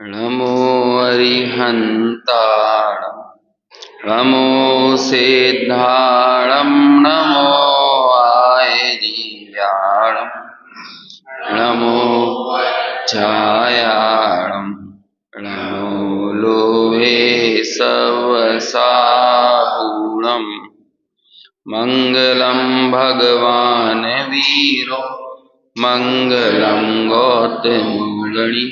नमो अरिहन्ताणं नमो सिद्धाणं नमो आयर्याणं नमो छायाणं नमो लोहे सवसाहुणं मङ्गलं भगवान् वीरो मङ्गलं गौतमगणि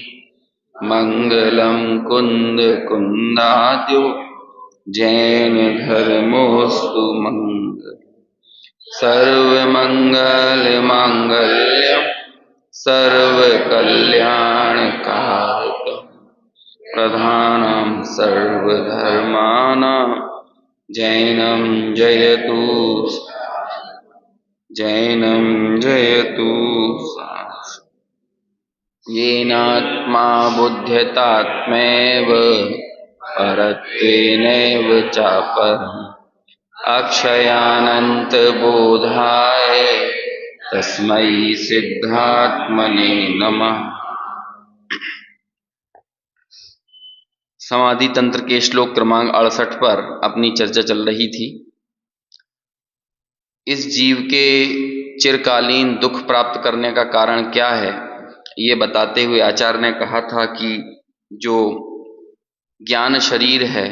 मङ्गलं कुन्द कुन्दाद्यो जैन धर्मोऽस्तु मङ्गल सर्वमङ्गल माङ्गल्यं सर्वकल्याणकारकं प्रधानं सर्वधर्माणां जैनं जयतु येनात्मा बुध्यतात्मैव परत्वेनैव चापरम् अक्षयानन्तबोधाय तस्मै सिद्धात्मने नमः। समाधि तंत्र के श्लोक क्रमांक 68 पर अपनी चर्चा चल रही थी। इस जीव के चिरकालीन दुख प्राप्त करने का कारण क्या है, ये बताते हुए आचार्य ने कहा था कि जो ज्ञान शरीर है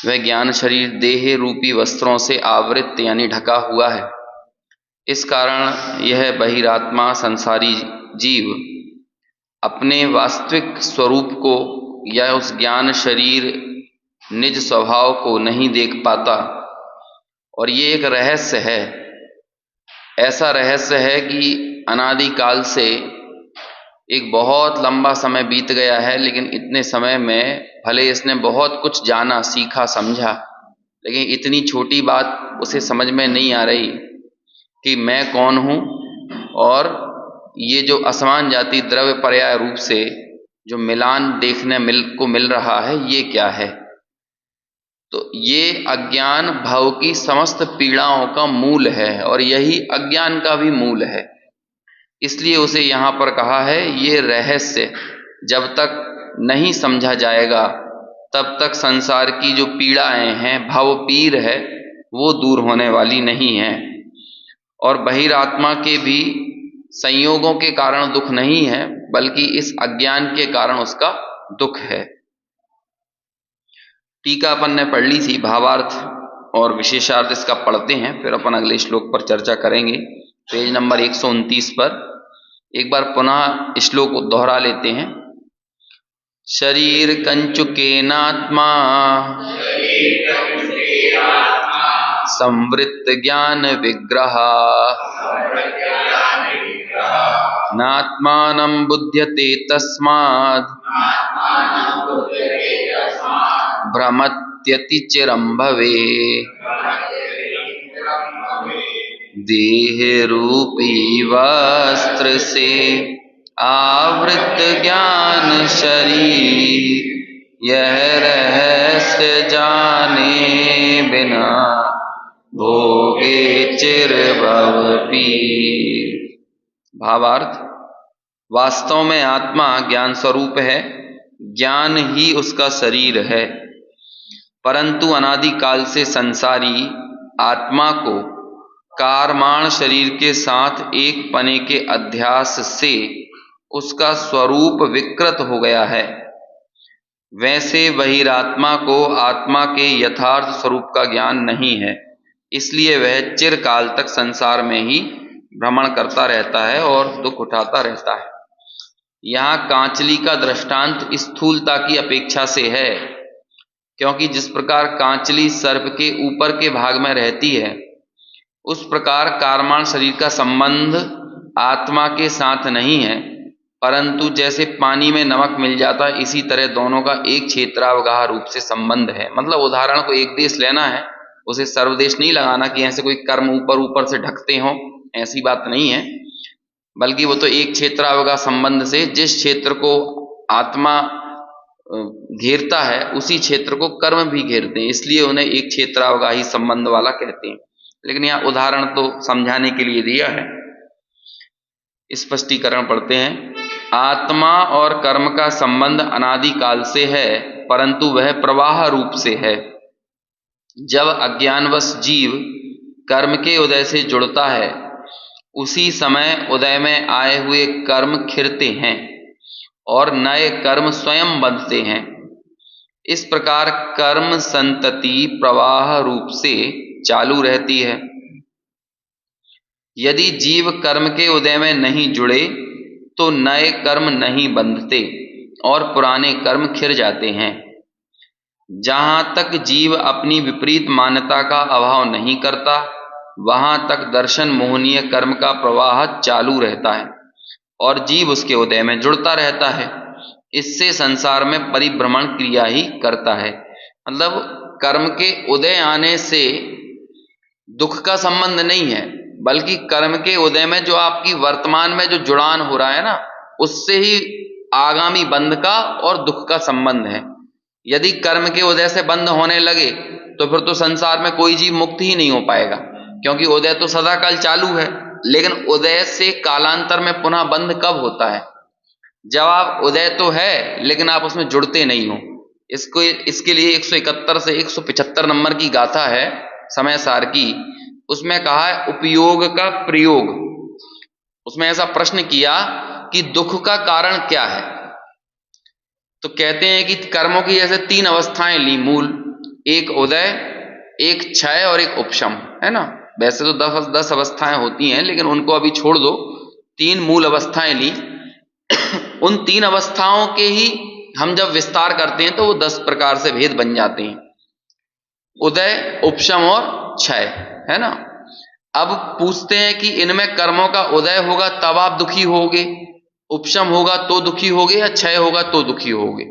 वह ज्ञान शरीर देह रूपी वस्त्रों से आवृत यानी ढका हुआ है। इस कारण यह बहिरात्मा संसारी जीव अपने वास्तविक स्वरूप को या उस ज्ञान शरीर निज स्वभाव को नहीं देख पाता। और ये एक रहस्य है, ऐसा रहस्य है कि अनादिकाल से एक बहुत लंबा समय बीत गया है, लेकिन इतने समय में भले इसने बहुत कुछ जाना सीखा समझा, लेकिन इतनी छोटी बात उसे समझ में नहीं आ रही कि मैं कौन हूँ और ये जो असमान जाति द्रव्य पर्याय रूप से जो मिलान देखने मिल रहा है ये क्या है। तो ये अज्ञान भव की समस्त पीड़ाओं का मूल है और यही अज्ञान का भी मूल है। इसलिए उसे यहाँ पर कहा है ये रहस्य जब तक नहीं समझा जाएगा तब तक संसार की जो पीड़ाएं हैं, भव पीर है, वो दूर होने वाली नहीं है। और बहिरात्मा के भी संयोगों के कारण दुख नहीं है, बल्कि इस अज्ञान के कारण उसका दुख है। टीका अपन ने पढ़ ली थी, भावार्थ और विशेषार्थ इसका पढ़ते हैं, फिर अपन अगले श्लोक पर चर्चा करेंगे। पेज नंबर 129 पर एक बार पुनः श्लोक को दोहरा लेते हैं। शरीर कंचुकेनात्मा संवृत्त ज्ञान विग्रह नात्मानं बुध्यते तस्माद् भ्रमत्यति चिरं भवे। देह रूपी वस्त्र से आवृत ज्ञान शरीर यह रहस्य जाने बिना भोगे चिर भव पीर। भावार्थ, वास्तव में आत्मा ज्ञान स्वरूप है, ज्ञान ही उसका शरीर है, परंतु अनादिकाल से संसारी आत्मा को कारमाण शरीर के साथ एक पने के अध्यास से उसका स्वरूप विकृत हो गया है। वैसे बहिरात्मा को आत्मा के यथार्थ स्वरूप का ज्ञान नहीं है, इसलिए वह चिरकाल तक संसार में ही भ्रमण करता रहता है और दुख उठाता रहता है। यहाँ कांचली का दृष्टांत स्थूलता की अपेक्षा से है, क्योंकि जिस प्रकार कांचली सर्प के ऊपर के भाग में रहती है, उस प्रकार कारमाण शरीर का संबंध आत्मा के साथ नहीं है, परंतु जैसे पानी में नमक मिल जाता है, इसी तरह दोनों का एक क्षेत्रावगाह रूप से संबंध है। मतलब उदाहरण को एक देश लेना है, उसे सर्वदेश नहीं लगाना कि ऐसे कोई कर्म ऊपर ऊपर से ढकते हों, ऐसी बात नहीं है, बल्कि वो तो एक क्षेत्रावगाह संबंध से जिस क्षेत्र को आत्मा घेरता है उसी क्षेत्र को कर्म भी घेरते हैं, इसलिए उन्हें एक क्षेत्रावगाही संबंध वाला कहते हैं। लेकिन यहाँ उदाहरण तो समझाने के लिए दिया है। स्पष्टीकरण पढ़ते हैं। आत्मा और कर्म का संबंध अनादिकाल से है, परंतु वह प्रवाह रूप से है। जब अज्ञानवश जीव कर्म के उदय से जुड़ता है, उसी समय उदय में आए हुए कर्म खिरते हैं और नए कर्म स्वयं बंधते हैं। इस प्रकार कर्म संतति प्रवाह रूप से चालू रहती है। यदि जीव कर्म के उदय में नहीं जुड़े तो नए कर्म नहीं बंधते और पुराने कर्म खिर जाते हैं। जहां तक जीव अपनी विपरीत मान्यता का अभाव नहीं करता, वहां तक दर्शन मोहनीय कर्म का प्रवाह चालू रहता है और जीव उसके उदय में जुड़ता रहता है। इससे संसार में परिभ्रमण क्रिया ही करता है। मतलब कर्म के उदय आने से दुख का संबंध नहीं है, बल्कि कर्म के उदय में जो आपकी वर्तमान में जो जुड़ान हो रहा है ना, उससे ही आगामी बंध का और दुख का संबंध है। यदि कर्म के उदय से बंध होने लगे तो फिर तो संसार में कोई जीव मुक्त ही नहीं हो पाएगा, क्योंकि उदय तो सदा काल चालू है। लेकिन उदय से कालांतर में पुनः बंध कब होता है? जब आप उदय तो है लेकिन आप उसमें जुड़ते नहीं हो। इसके लिए 171 से 175 नंबर की गाथा है समय सार की। उसमें कहा है उपयोग का प्रयोग। उसमें ऐसा प्रश्न किया कि दुख का कारण क्या है। तो कहते हैं कि कर्मों की जैसे 3 अवस्थाएं ली मूल, एक उदय, एक क्षय और एक उपशम, है ना। वैसे तो 10 अवस्थाएं होती हैं, लेकिन उनको अभी छोड़ दो। 3 मूल अवस्थाएं ली। उन 3 अवस्थाओं के ही हम जब विस्तार करते हैं तो वो 10 प्रकार से भेद बन जाते हैं, उदय, उपशम और क्षय, है ना। अब पूछते हैं कि इनमें कर्मों का उदय होगा तब आप दुखी होगे, उपशम होगा तो दुखी होगे, या क्षय होगा तो दुखी होगे।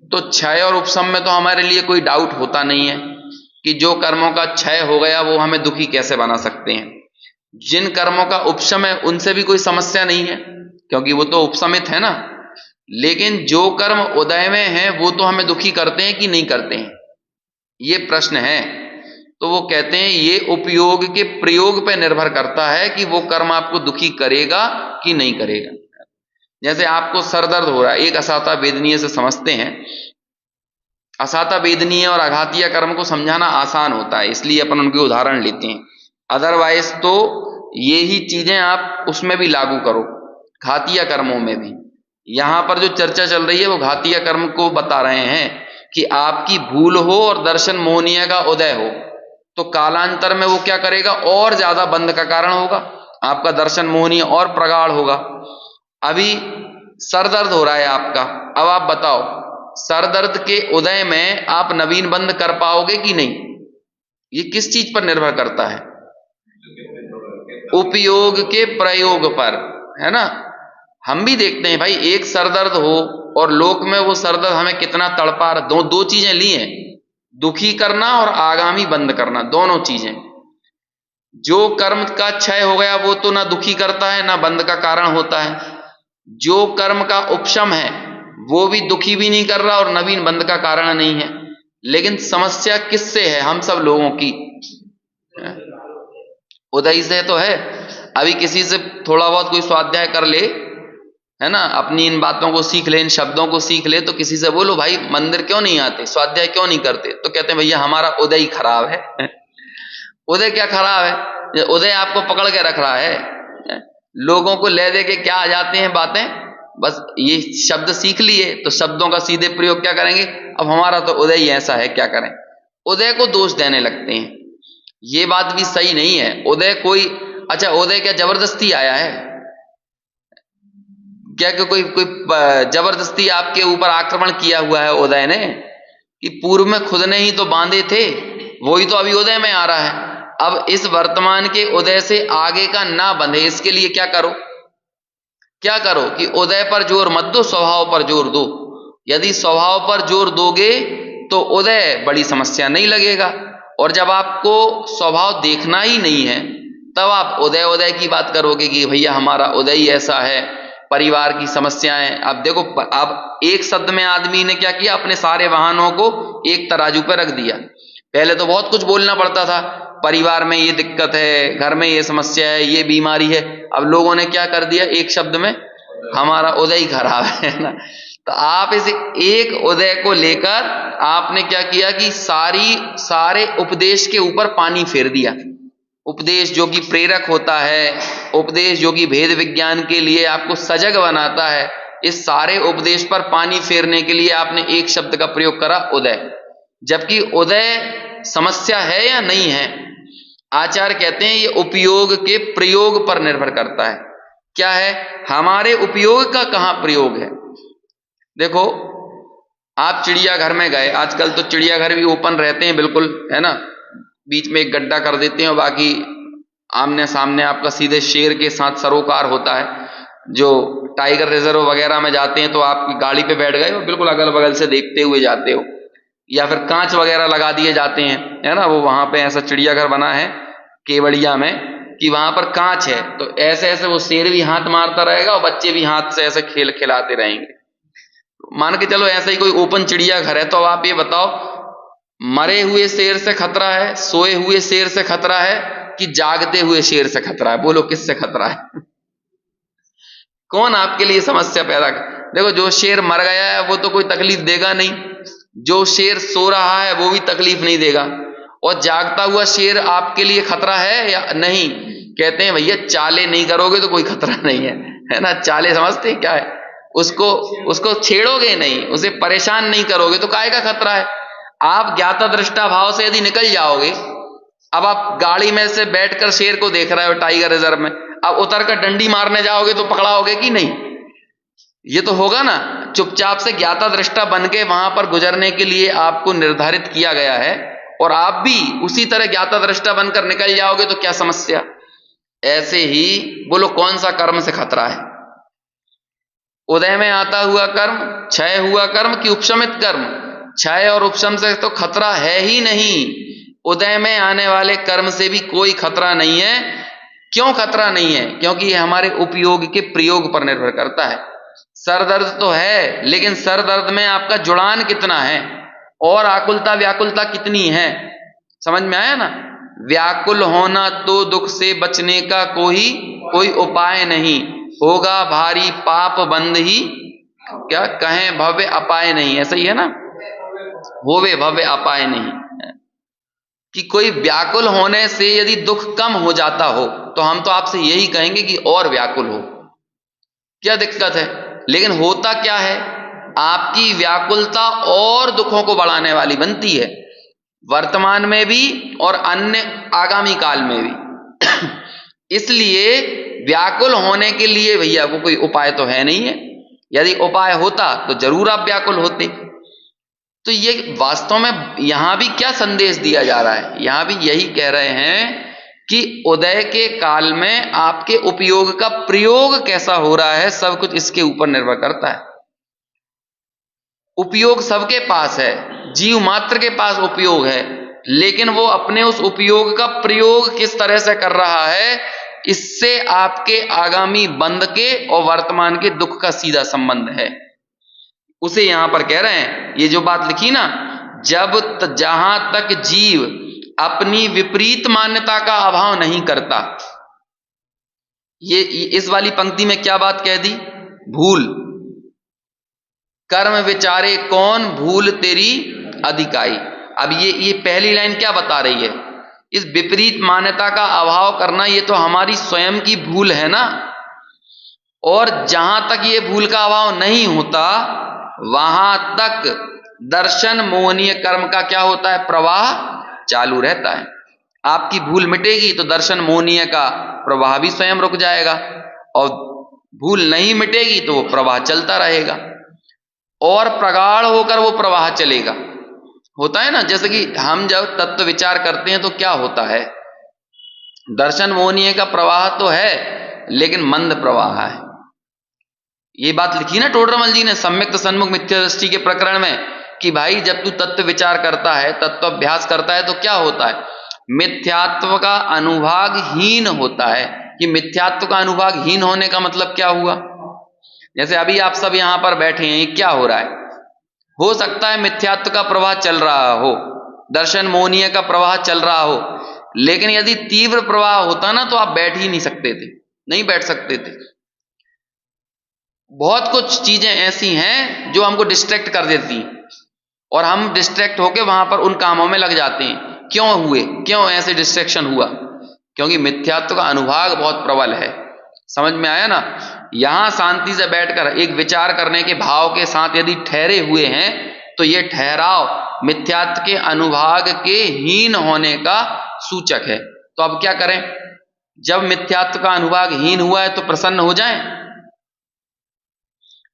तो क्षय और उपशम में तो हमारे लिए कोई डाउट होता नहीं है कि जो कर्मों का क्षय हो गया वो हमें दुखी कैसे बना सकते हैं। जिन कर्मों का उपशम है उनसे भी कोई समस्या नहीं है, क्योंकि वो तो उपशमित है ना। लेकिन जो कर्म उदय में है वो तो हमें दुखी करते हैं कि नहीं करते हैं, ये प्रश्न है। तो वो कहते हैं ये उपयोग के प्रयोग पे निर्भर करता है कि वो कर्म आपको दुखी करेगा कि नहीं करेगा। जैसे आपको सर दर्द हो रहा है, एक असाता वेदनीय से समझते हैं। असाता वेदनीय और आघातीय कर्म को समझाना आसान होता है, इसलिए अपन उनके उदाहरण लेते हैं। अदरवाइज तो ये ही चीजें आप उसमें भी लागू करो, घातीय कर्मों में भी। यहां पर जो चर्चा चल रही है वो घातीय कर्म को बता रहे हैं कि आपकी भूल हो और दर्शन मोहनीय का उदय हो तो कालांतर में वो क्या करेगा, और ज्यादा बंध का कारण होगा, आपका दर्शन मोहनीय और प्रगाढ़ होगा। अभी सर दर्द हो रहा है आपका, अब आप बताओ सर दर्द के उदय में आप नवीन बंध कर पाओगे कि नहीं? ये किस चीज पर निर्भर करता है? उपयोग के प्रयोग पर, है ना। हम भी देखते हैं भाई, एक सर दर्द हो और लोक में वो सर दर्द हमें कितना तड़पा रहा। दो चीजें ली हैं, दुखी करना और आगामी बंद करना, दोनों चीजें। जो कर्म का क्षय हो गया वो तो ना दुखी करता है ना बंद का कारण होता है। जो कर्म का उपशम है वो भी दुखी भी नहीं कर रहा और नवीन बंद का कारण नहीं है। लेकिन समस्या किससे है? हम सब लोगों की उदय से तो है। अभी किसी से थोड़ा बहुत कोई स्वाध्याय कर ले, है ना, अपनी इन बातों को सीख ले, इन शब्दों को सीख ले, तो किसी से बोलो भाई मंदिर क्यों नहीं आते, स्वाध्याय क्यों नहीं करते, तो कहते हैं भैया हमारा उदय ही खराब है। उदय क्या खराब है? उदय आपको पकड़ के रख रहा है। लोगों को ले दे के क्या आ जाते हैं बातें, बस ये शब्द सीख लिए तो शब्दों का सीधे प्रयोग क्या करेंगे, अब हमारा तो उदय ही ऐसा है, क्या करें। उदय को दोष देने लगते हैं, ये बात भी सही नहीं है। उदय कोई, अच्छा उदय क्या जबरदस्ती आया है क्या? कि कोई जबरदस्ती आपके ऊपर आक्रमण किया हुआ है उदय ने, कि पूर्व में खुद ने ही तो बांधे थे, वही तो अभी उदय में आ रहा है। अब इस वर्तमान के उदय से आगे का ना बंधे, इसके लिए क्या करो, क्या करो कि उदय पर जोर मत दो, स्वभाव पर जोर दो। यदि स्वभाव पर जोर दोगे तो उदय बड़ी समस्या नहीं लगेगा, और जब आपको स्वभाव देखना ही नहीं है तब आप उदय उदय की बात करोगे कि भैया हमारा उदय ही ऐसा है, परिवार की समस्याएं। अब देखो, अब एक शब्द में आदमी ने क्या किया, अपने सारे वाहनों को एक तराजू पर रख दिया। पहले तो बहुत कुछ बोलना पड़ता था, परिवार में ये दिक्कत है, घर में ये समस्या है, ये बीमारी है। अब लोगों ने क्या कर दिया, एक शब्द में हमारा उदय ही खराब है ना। तो आप इस एक उदय को लेकर आपने क्या किया कि सारे उपदेश के ऊपर पानी फेर दिया। उपदेश जो कि प्रेरक होता है, उपदेश जो कि भेद विज्ञान के लिए आपको सजग बनाता है, इस सारे उपदेश पर पानी फेरने के लिए आपने एक शब्द का प्रयोग करा, उदय। जबकि उदय समस्या है या नहीं है? आचार्य कहते हैं ये उपयोग के प्रयोग पर निर्भर करता है। क्या है? हमारे उपयोग का कहां प्रयोग है। देखो, आप चिड़ियाघर में गए, आजकल तो चिड़ियाघर भी ओपन रहते हैं बिल्कुल, है ना, बीच में एक गड्ढा कर देते हैं और बाकी आमने सामने आपका सीधे शेर के साथ सरोकार होता है। जो टाइगर रिजर्व वगैरह में जाते हैं तो आप गाड़ी पे बैठ गए और बिल्कुल अगल बगल से देखते हुए जाते हो, या फिर कांच वगैरह लगा दिए जाते हैं, है ना। वो वहां पे ऐसा चिड़ियाघर बना है केवड़िया में कि वहां पर कांच है, तो ऐसे ऐसे वो शेर भी हाथ मारता रहेगा और बच्चे भी हाथ से ऐसे खेल खिलाते रहेंगे। मान के चलो ऐसा ही कोई ओपन चिड़ियाघर है, तो अब आप ये बताओ, मरे हुए शेर से खतरा है, सोए हुए शेर से खतरा है, कि जागते हुए शेर से खतरा है? बोलो किससे खतरा है? कौन आपके लिए समस्या पैदा कर? देखो, जो शेर मर गया है वो तो कोई तकलीफ देगा नहीं, जो शेर सो रहा है वो भी तकलीफ नहीं देगा, और जागता हुआ शेर आपके लिए खतरा है या नहीं? कहते हैं भैया चाले नहीं करोगे तो कोई खतरा नहीं है ना। चाले समझते क्या है? उसको छेड़ोगे नहीं, उसे परेशान नहीं करोगे तो काहे का खतरा है? आप ज्ञाता दृष्टा भाव से यदि निकल जाओगे, अब आप गाड़ी में से बैठकर शेर को देख रहे हो टाइगर रिजर्व में, अब उतर कर डंडी मारने जाओगे तो पकड़ाओगे कि नहीं? ये तो होगा ना। चुपचाप से ज्ञाता दृष्टा बन के वहां पर गुजरने के लिए आपको निर्धारित किया गया है, और आप भी उसी तरह ज्ञाता दृष्टा बनकर निकल जाओगे तो क्या समस्या? ऐसे ही बोलो कौन सा कर्म से खतरा है? उदय में आता हुआ कर्म, क्षय हुआ कर्म कि उपशमित कर्म? क्षय और उपशम से तो खतरा है ही नहीं। उदय में आने वाले कर्म से भी कोई खतरा नहीं है। क्यों खतरा नहीं है? क्योंकि ये हमारे उपयोग के प्रयोग पर निर्भर करता है। सर दर्द तो है, लेकिन सर दर्द में आपका जुड़ान कितना है और आकुलता व्याकुलता कितनी है? समझ में आया ना। व्याकुल होना तो दुख से बचने का कोई उपाय नहीं, होगा भारी पाप बंद ही, क्या कहें भव्य अपाय नहीं, ऐसा ही है ना, होवे भव्य अपाय नहीं। कि कोई व्याकुल होने से यदि दुख कम हो जाता हो तो हम तो आपसे यही कहेंगे कि और व्याकुल हो, क्या दिक्कत है? लेकिन होता क्या है, आपकी व्याकुलता और दुखों को बढ़ाने वाली बनती है, वर्तमान में भी और अन्य आगामी काल में भी। इसलिए व्याकुल होने के लिए भैया वो कोई उपाय तो है नहीं है। यदि उपाय होता तो जरूर आप व्याकुल होते। तो ये वास्तव में यहां भी क्या संदेश दिया जा रहा है? यहां भी यही कह रहे हैं कि उदय के काल में आपके उपयोग का प्रयोग कैसा हो रहा है, सब कुछ इसके ऊपर निर्भर करता है। उपयोग सबके पास है, जीव मात्र के पास उपयोग है, लेकिन वो अपने उस उपयोग का प्रयोग किस तरह से कर रहा है, इससे आपके आगामी बंध के और वर्तमान के दुख का सीधा संबंध है। उसे यहां पर कह रहे हैं, ये जो बात लिखी ना, जहां तक जीव अपनी विपरीत मान्यता का अभाव नहीं करता, ये इस वाली पंक्ति में क्या बात कह दी? भूल कर्म विचारे कौन, भूल तेरी अधिकाई। अब ये पहली लाइन क्या बता रही है? इस विपरीत मान्यता का अभाव करना ये तो हमारी स्वयं की भूल है ना। और जहां तक ये भूल का अभाव नहीं होता वहां तक दर्शन मोहनीय कर्म का क्या होता है? प्रवाह चालू रहता है। आपकी भूल मिटेगी तो दर्शन मोहनीय का प्रवाह भी स्वयं रुक जाएगा, और भूल नहीं मिटेगी तो वो प्रवाह चलता रहेगा, और प्रगाढ़ होकर वो प्रवाह चलेगा। होता है ना, जैसे कि हम जब तत्व विचार करते हैं तो क्या होता है, दर्शन मोहनीय का प्रवाह तो है लेकिन मंद प्रवाह है। ये बात लिखी ना टोडरमल जी ने सम्यक्त सन्मुख मिथ्या दृष्टि के प्रकरण में, कि भाई जब तू तत्व विचार करता है, तत्व अभ्यास करता है, तो क्या होता है? मिथ्यात्व का अनुभाग हीन होता है। कि मिथ्यात्व का अनुभाग हीन होने का मतलब क्या हुआ? जैसे अभी आप सब यहां पर बैठे हैं, ये क्या हो रहा है? हो सकता है मिथ्यात्व का प्रवाह चल रहा हो, दर्शन मोहनीय का प्रवाह चल रहा हो, लेकिन यदि तीव्र प्रवाह होता ना तो आप बैठ ही नहीं सकते थे, नहीं बैठ सकते थे। बहुत कुछ चीजें ऐसी हैं जो हमको डिस्ट्रैक्ट कर देती हैं और हम डिस्ट्रैक्ट होकर वहां पर उन कामों में लग जाते हैं। क्यों ऐसे डिस्ट्रैक्शन हुआ? क्योंकि मिथ्यात्व का अनुभाग बहुत प्रबल है। समझ में आया ना? यहां शांति से बैठकर एक विचार करने के भाव के साथ यदि ठहरे हुए हैं तो ये ठहराव मिथ्यात्व के अनुभाग के हीन होने का सूचक है। तो अब क्या करें? जब मिथ्यात्व का अनुभाग हीन हुआ है तो प्रसन्न हो जाएं?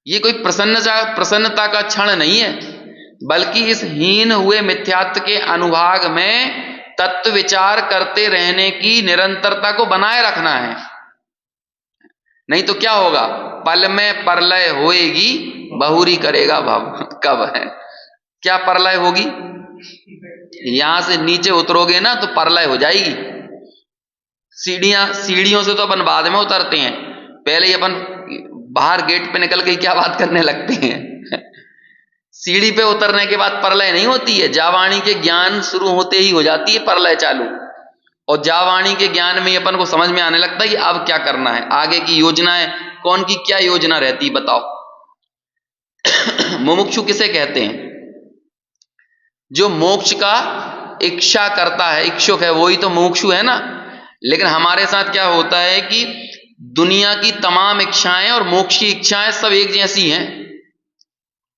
ये कोई प्रसन्नता का क्षण नहीं है, बल्कि इस हीन हुए मिथ्यात्व के अनुभाग में तत्व विचार करते रहने की निरंतरता को बनाए रखना है। नहीं तो क्या होगा? पल में परलय होएगी, बहुरी करेगा भव। कब है? क्या परलय होगी? यहां से नीचे उतरोगे ना तो परलय हो जाएगी। सीढ़ियों से तो अपन बाद में उतरते हैं, पहले ही अपन बाहर गेट पे निकल के क्या बात करने लगते हैं। सीढ़ी पे उतरने के बाद परलय नहीं होती है, जावाणी के ज्ञान शुरू होते ही हो जाती है परलय चालू। और जावाणी के ज्ञान में अपन को समझ में आने लगता है कि अब क्या करना है, आगे की योजनाएं, कौन की क्या योजना रहती, बताओ। मुमुक्षु किसे कहते हैं? जो मोक्ष का इच्छा करता है, इच्छुक है, वही तो मुमुक्षु है ना। लेकिन हमारे साथ क्या होता है कि दुनिया की तमाम इच्छाएं और मोक्ष की इच्छाएं सब एक जैसी हैं।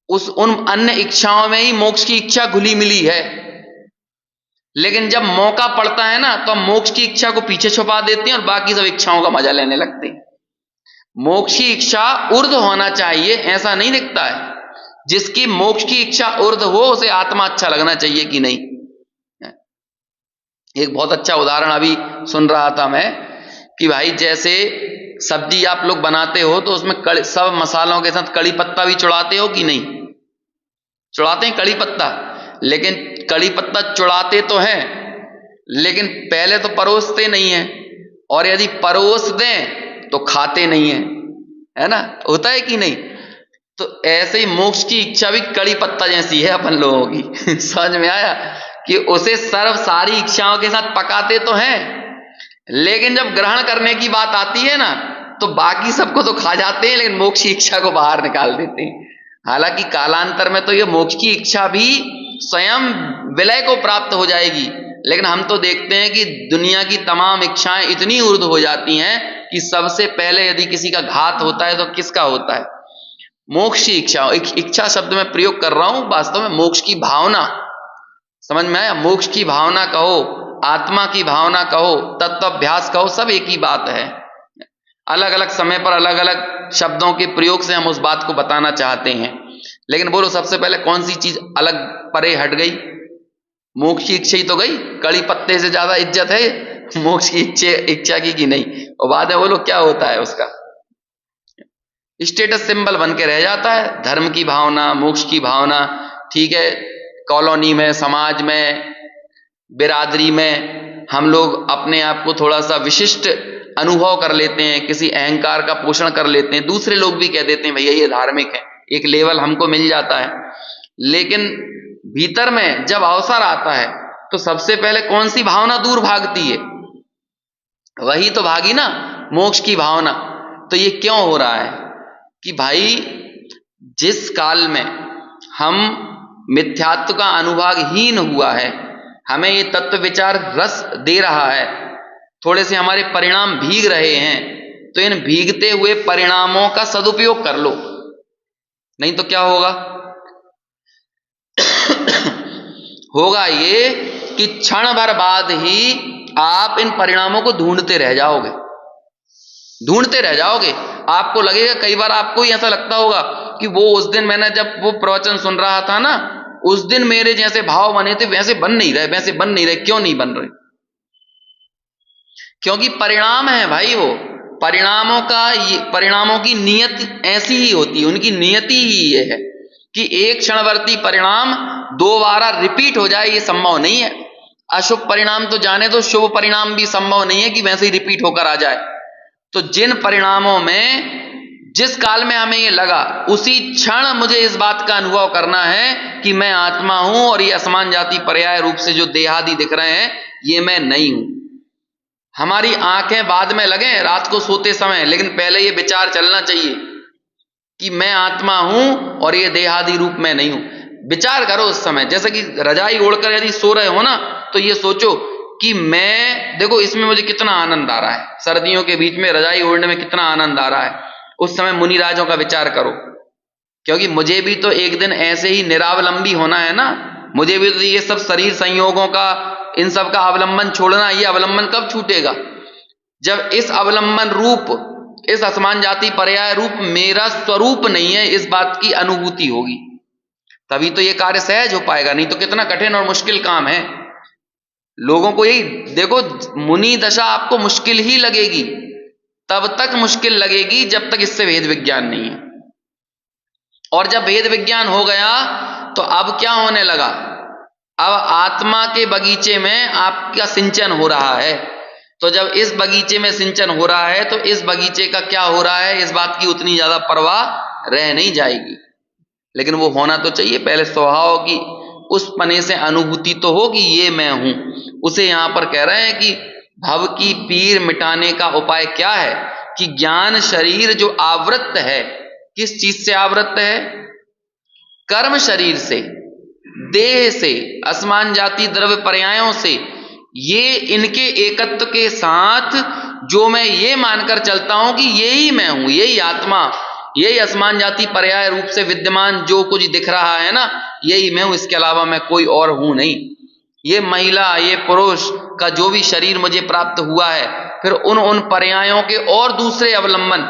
उन अन्य इच्छाओं में ही मोक्ष की इच्छा घुली मिली है। लेकिन जब मौका पड़ता है ना तो हम मोक्ष की इच्छा को पीछे छुपा देते हैं और बाकी सब इच्छाओं का मजा लेने लगते हैं। मोक्ष की इच्छा ऊर्ध्व होना चाहिए, ऐसा नहीं दिखता है। जिसकी मोक्ष की इच्छा ऊर्ध्व हो उसे आत्मा अच्छा लगना चाहिए कि नहीं। एक बहुत अच्छा उदाहरण अभी सुन रहा था मैं कि भाई जैसे सब्जी आप लोग बनाते हो तो उसमें सब मसालों के साथ कड़ी पत्ता भी चुड़ाते हो कि नहीं? चुड़ाते हैं कड़ी पत्ता। लेकिन कड़ी पत्ता चुड़ाते तो हैं, लेकिन पहले तो परोसते नहीं है, और यदि परोस दें तो खाते नहीं है, है ना? होता है कि नहीं? तो ऐसे ही मोक्ष की इच्छा भी कड़ी पत्ता जैसी है अपन लोगों की। समझ में आया कि उसे सारी इच्छाओं के साथ पकाते तो हैं, लेकिन जब ग्रहण करने की बात आती है ना तो बाकी सबको तो खा जाते हैं, लेकिन मोक्ष की इच्छा को बाहर निकाल देते हैं। हालांकि कालांतर में तो ये मोक्ष की इच्छा भी स्वयं विलय को प्राप्त हो जाएगी, लेकिन हम तो देखते हैं कि दुनिया की तमाम इच्छाएं इतनी ऊर्ध्व हो जाती हैं कि सबसे पहले यदि किसी का घात होता है तो किसका होता है? मोक्ष की इच्छा। इच्छा शब्द में प्रयोग कर रहा हूं, वास्तव में मोक्ष की भावना। समझ में आया? मोक्ष की भावना कहो, आत्मा की भावना कहो, तत्वाभ्यास कहो, सब एक ही बात है। अलग अलग समय पर अलग अलग शब्दों के प्रयोग से हम उस बात को बताना चाहते हैं। लेकिन बोलो सबसे पहले कौन सी चीज अलग परे हट गई? मोक्ष की इच्छा ही तो गई। कड़ी पत्ते से ज्यादा इज्जत है मोक्ष की इच्छा की कि नहीं? और बाद में बोलो क्या होता है? उसका स्टेटस सिंबल बन के रह जाता है। धर्म की भावना, मोक्ष की भावना, ठीक है। कॉलोनी में, समाज में, बिरादरी में हम लोग अपने आप को थोड़ा सा विशिष्ट अनुभव कर लेते हैं, किसी अहंकार का पोषण कर लेते हैं, दूसरे लोग भी कह देते हैं भैया ये धार्मिक है, एक लेवल हमको मिल जाता है। लेकिन भीतर में जब अवसर आता है तो सबसे पहले कौन सी भावना दूर भागती है? वही तो भागी ना, मोक्ष की भावना। तो ये क्यों हो रहा है कि भाई जिस काल में हम मिथ्यात्व का अनुभाग हीन हुआ है, हमें ये तत्व विचार रस दे रहा है, थोड़े से हमारे परिणाम भीग रहे हैं, तो इन भीगते हुए परिणामों का सदुपयोग कर लो। नहीं तो क्या होगा? होगा ये कि क्षण भर बाद ही आप इन परिणामों को ढूंढते रह जाओगे। आपको लगेगा, कई बार आपको ही ऐसा लगता होगा कि वो उस दिन मैंने जब वो प्रवचन सुन रहा था ना, उस दिन मेरे जैसे भाव बने थे वैसे बन नहीं रहे। क्यों नहीं बन रहे? क्योंकि परिणाम है भाई। वो परिणामों की नियत ऐसी ही होती है, उनकी नियति ही ये है कि एक क्षणवर्ती परिणाम दोबारा रिपीट हो जाए, ये संभव नहीं है। अशुभ परिणाम तो जाने दो, शुभ परिणाम भी संभव नहीं है कि वैसे ही रिपीट होकर आ जाए। तो जिन परिणामों में जिस काल में हमें ये लगा, उसी क्षण मुझे इस बात का अनुभव करना है कि मैं आत्मा हूं और ये असमान जाति पर्याय रूप से जो देहादि दिख रहे हैं ये मैं नहीं हूं। हमारी आंखें बाद में लगे रात को सोते समय, लेकिन पहले ये विचार चलना चाहिए कि मैं आत्मा हूं और ये देहादि रूप में नहीं हूं। विचार करो उस समय, जैसे कि रजाई ओढ़कर यदि सो रहे हो ना, तो ये सोचो कि मैं, देखो इसमें मुझे कितना आनंद आ रहा है, सर्दियों के बीच में रजाई ओढ़ने में कितना आनंद आ रहा है। उस समय मुनिराजों का विचार करो, क्योंकि मुझे भी तो एक दिन ऐसे ही निरावलंबी होना है ना। मुझे भी तो ये सब शरीर संयोगों का, इन सब का अवलंबन छोड़ना, ये अवलंबन कब छूटेगा? जब इस अवलंबन रूप, इस असमान जाति पर्याय रूप मेरा स्वरूप नहीं है, इस बात की अनुभूति होगी, तभी तो ये कार्य सहज हो पाएगा। नहीं तो कितना कठिन और मुश्किल काम है। लोगों को यही देखो, मुनि दशा आपको मुश्किल ही लगेगी, तब तक मुश्किल लगेगी जब तक इससे भेद विज्ञान नहीं है। और जब भेद विज्ञान हो गया तो अब क्या होने लगा? अब आत्मा के बगीचे में आपका सिंचन हो रहा है। तो जब इस बगीचे में सिंचन हो रहा है तो इस बगीचे का क्या हो रहा है, इस बात की उतनी ज्यादा परवाह रह नहीं जाएगी। लेकिन वो होना तो चाहिए, पहले स्वभाव की उस पने से अनुभूति तो हो कि ये मैं हूं। उसे यहां पर कह रहे हैं कि भव की पीर मिटाने का उपाय क्या है? कि ज्ञान शरीर जो आवृत्त है, किस चीज से आवृत्त है? कर्म शरीर से, देह से, असमान जाति द्रव्य पर्यायों से। ये इनके एकत्व के साथ जो मैं ये मानकर चलता हूं कि यही मैं हूं, यही आत्मा, यही असमान जाति पर्याय रूप से विद्यमान जो कुछ दिख रहा है ना, यही मैं हूं, इसके अलावा मैं कोई और हूं नहीं। ये महिला, ये पुरुष का जो भी शरीर मुझे प्राप्त हुआ है, फिर उन पर्यायों के और दूसरे अवलंबन,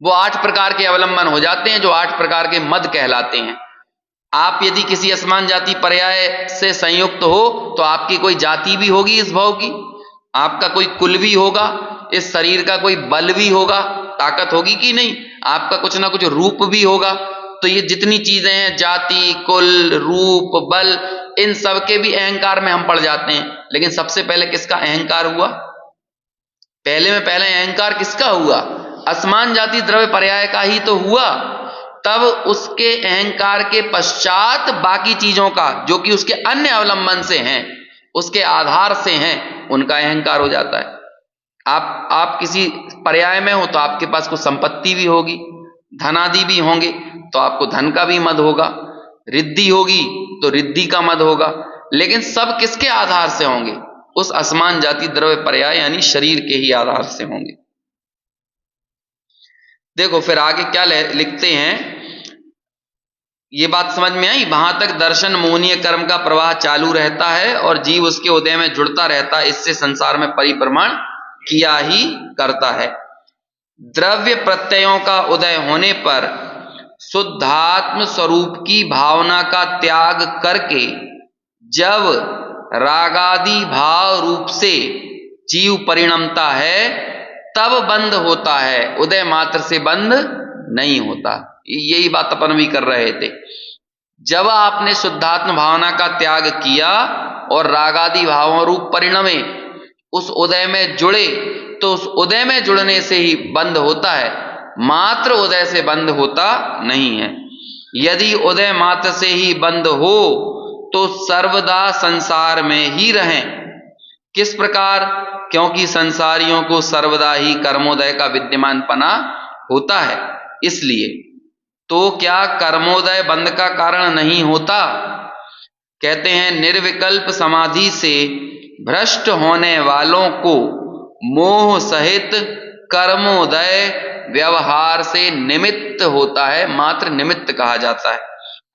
वो 8 प्रकार के अवलंबन हो जाते हैं, जो 8 प्रकार के मद कहलाते हैं। आप यदि किसी असमान जाति पर्याय से संयुक्त हो तो आपकी कोई जाति भी होगी इस भाव की, आपका कोई कुल भी होगा, इस शरीर का कोई बल भी होगा, ताकत होगी कि नहीं, आपका कुछ ना कुछ रूप भी होगा। तो ये जितनी चीजें हैं, जाति, कुल, रूप, बल, इन सब के भी अहंकार में हम पड़ जाते हैं। लेकिन सबसे पहले किसका अहंकार हुआ? पहले में पहले अहंकार किसका हुआ? असमान जाति द्रव्य पर्याय का ही तो हुआ। तब उसके अहंकार के पश्चात बाकी चीजों का, जो कि उसके अन्य अवलंबन से हैं, उसके आधार से हैं, उनका अहंकार हो जाता है। आप किसी पर्याय में हो तो आपके पास कुछ संपत्ति भी होगी, धनादि भी होंगे, तो आपको धन का भी मद होगा, रिद्धि होगी तो रिद्धि का मद होगा। लेकिन सब किसके आधार से होंगे? उस असमान जाति द्रव्य पर्याय यानी शरीर के ही आधार से होंगे। देखो फिर आगे क्या लिखते हैं, ये बात समझ में आई? वहां तक दर्शन मोहनीय कर्म का प्रवाह चालू रहता है और जीव उसके उदय में जुड़ता रहता है, इससे संसार में परिभ्रमण किया ही करता है। द्रव्य प्रत्ययों का उदय होने पर शुद्धात्म स्वरूप की भावना का त्याग करके जब रागादि भाव रूप से जीव परिणमता है, तब बंध होता है, उदय मात्र से बंध नहीं होता। यही बात अपन भी कर रहे थे। जब आपने शुद्धात्म भावना का त्याग किया और रागादि भावों रूप परिणमे उस उदय में जुड़े, तो उस उदय में जुड़ने से ही बंध होता है, मात्र उदय से बंध होता नहीं है। यदि उदय मात्र से ही बंध हो तो सर्वदा संसार में ही रहें। किस प्रकार? क्योंकि संसारियों को सर्वदा ही कर्मोदय का विद्यमान पना होता है, इसलिए। तो क्या कर्मोदय बंध का कारण नहीं होता? कहते हैं निर्विकल्प समाधि से भ्रष्ट होने वालों को मोह सहित कर्मोदय व्यवहार से निमित्त होता है, मात्र निमित्त कहा जाता है,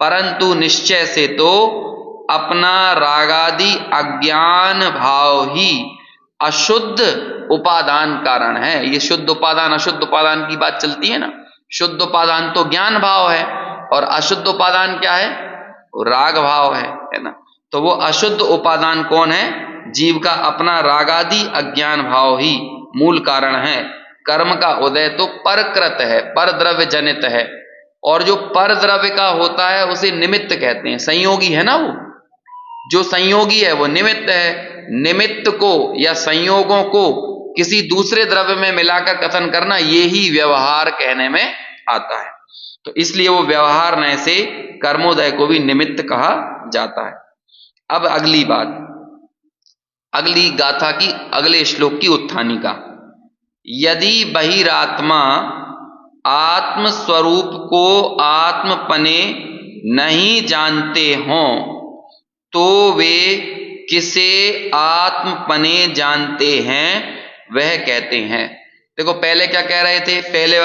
परंतु निश्चय से तो अपना रागादि अज्ञान भाव ही अशुद्ध उपादान कारण है। ये शुद्ध उपादान अशुद्ध उपादान की बात चलती है ना। शुद्ध उपादान तो ज्ञान भाव है और अशुद्ध उपादान क्या है? राग भाव है ना। तो वो अशुद्ध उपादान कौन है? जीव का अपना रागादि अज्ञान भाव ही मूल कारण है। कर्म का उदय तो परकृत है, पर द्रव्य जनित है, और जो पर द्रव्य का होता है उसे निमित्त कहते हैं। संयोगी है ना, वो जो संयोगी है वो निमित्त है। निमित्त को या संयोगों को किसी दूसरे द्रव्य में मिलाकर कथन करना, ये ही व्यवहार कहने में आता है। तो इसलिए वो व्यवहार नय से कर्मोदय को भी निमित्त कहा जाता है। अब अगली बात, अगली गाथा की अगले श्लोक की उत्थानी का। यदि बहिरात्मा आत्म स्वरूप को आत्मपने नहीं जानते हों तो वे किसे आत्मपने जानते हैं वह कहते हैं। देखो पहले क्या कह रहे थे, पहले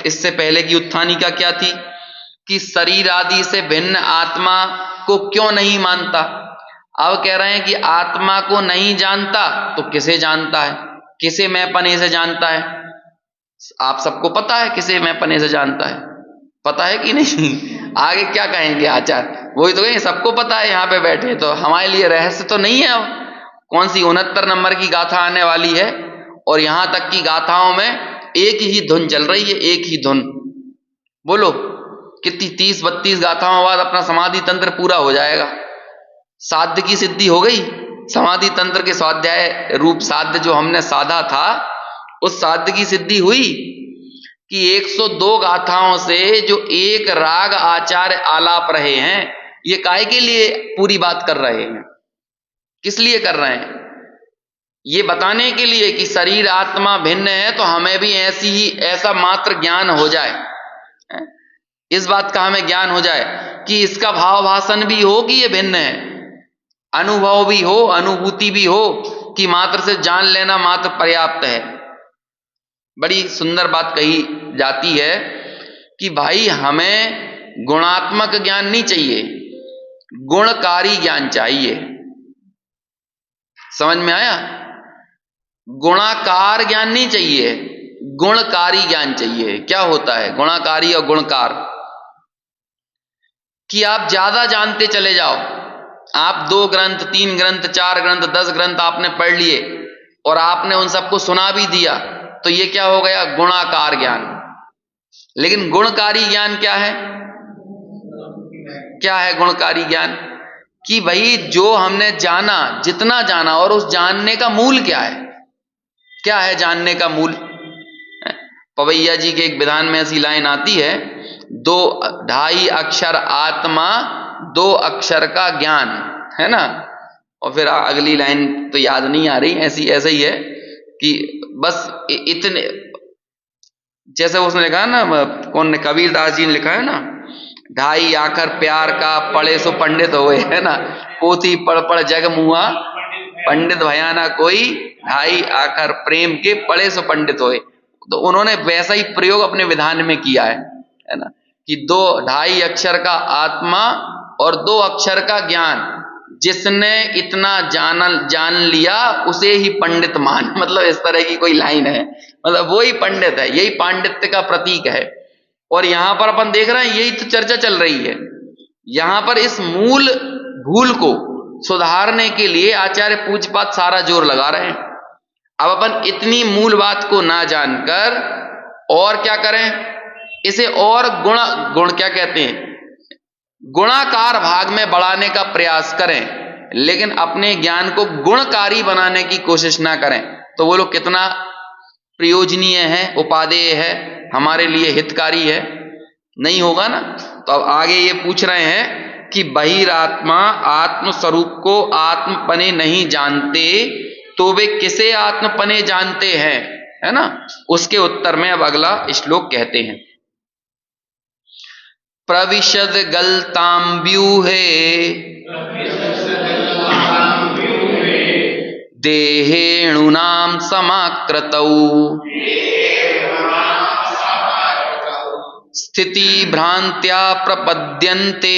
इससे पहले की उत्थानी का क्या थी कि शरीर आदि से भिन्न आत्मा को क्यों नहीं मानता। अब कह रहे हैं कि आत्मा को नहीं जानता तो किसे जानता है, किसे मैं पने से जानता है। आप सबको पता है किसे मैं पने से जानता है, पता है कि नहीं? आगे क्या कहेंगे आचार्य, वही तो कहेंगे सबको पता है यहाँ पे बैठे, तो हमारे लिए रहस्य तो नहीं है। अब कौन सी 69 नंबर की गाथा आने वाली है और यहां तक की गाथाओं में एक ही धुन चल रही है, एक ही धुन। बोलो कितनी 30-32 गाथाओं बाद अपना समाधि तंत्र पूरा हो जाएगा, साध्य की सिद्धि हो गई। समाधि तंत्र के स्वाध्याय रूप साध्य जो हमने साधा था उस साध्य की सिद्धि हुई कि 102 गाथाओं से जो एक राग आचार्य आलाप रहे हैं, ये काहे के लिए पूरी बात कर रहे हैं, किस लिए कर रहे हैं? ये बताने के लिए कि शरीर आत्मा भिन्न है तो हमें भी ऐसा मात्र ज्ञान हो जाए, इस बात का हमें ज्ञान हो जाए कि इसका भाव भाषण भी हो कि ये भिन्न है, अनुभव भी हो, अनुभूति भी हो कि मात्र से जान लेना मात्र पर्याप्त है। बड़ी सुंदर बात कही जाती है कि भाई हमें गुणात्मक ज्ञान नहीं चाहिए, गुणकारी ज्ञान चाहिए। समझ में आया? गुणाकार ज्ञान नहीं चाहिए, गुणकारी ज्ञान चाहिए। क्या होता है गुणाकारी और गुणकार? कि आप ज्यादा जानते चले जाओ, आप 2 ग्रंथ 3 ग्रंथ 4 ग्रंथ 10 ग्रंथ आपने पढ़ लिए और आपने उन सबको सुना भी दिया, तो ये क्या हो गया? गुणाकार ज्ञान। लेकिन गुणकारी ज्ञान क्या है? क्या है गुणकारी ज्ञान? कि भाई जो हमने जाना, जितना जाना, और उस जानने का मूल क्या है? क्या है जानने का मूल? पवैया जी के एक विधान में ऐसी लाइन आती है, 2-2.5 अक्षर आत्मा 2 अक्षर का ज्ञान, है ना। और फिर अगली लाइन तो याद नहीं आ रही, ऐसे ही है कि बस इतने, जैसे उसने लिखा है ना, कौन ने, कबीरदास जी ने लिखा है ना, 2.5 आखर प्यार का पढ़े सो पंडित होए, है ना। पोथी पढ़ पढ़ जग मुआ पंडित भयाना कोई, 2.5 आखर प्रेम के पढ़े सो पंडित होए। तो उन्होंने वैसा ही प्रयोग अपने विधान में किया है ना, कि 2-2.5 अक्षर का आत्मा और 2 अक्षर का ज्ञान, जिसने इतना जान लिया उसे ही पंडित मान। मतलब इस तरह की कोई लाइन है, मतलब वो ही पंडित है, यही पांडित्य का प्रतीक है। और यहां पर अपन देख रहे हैं यही तो चर्चा चल रही है। यहां पर इस मूल भूल को सुधारने के लिए आचार्य पूज्यपाद सारा जोर लगा रहे हैं। अब अपन इतनी मूल बात को ना जानकर और क्या करें, इसे और गुण क्या कहते हैं, गुणाकार भाग में बढ़ाने का प्रयास करें, लेकिन अपने ज्ञान को गुणकारी बनाने की कोशिश ना करें। तो वो लोग कितना प्रयोजनीय है, उपादेय है, हमारे लिए हितकारी है, नहीं होगा ना। तो अब आगे ये पूछ रहे हैं कि बहिरात्मा आत्म स्वरूप को आत्मपने नहीं जानते तो वे किसे आत्मपने जानते हैं, है ना। उसके उत्तर में अब अगला श्लोक कहते हैं, प्रविशद गलताम्ब्यूहे देहेणुनाम समाकृतौ स्थिति भ्रांत्या प्रपद्यन्ते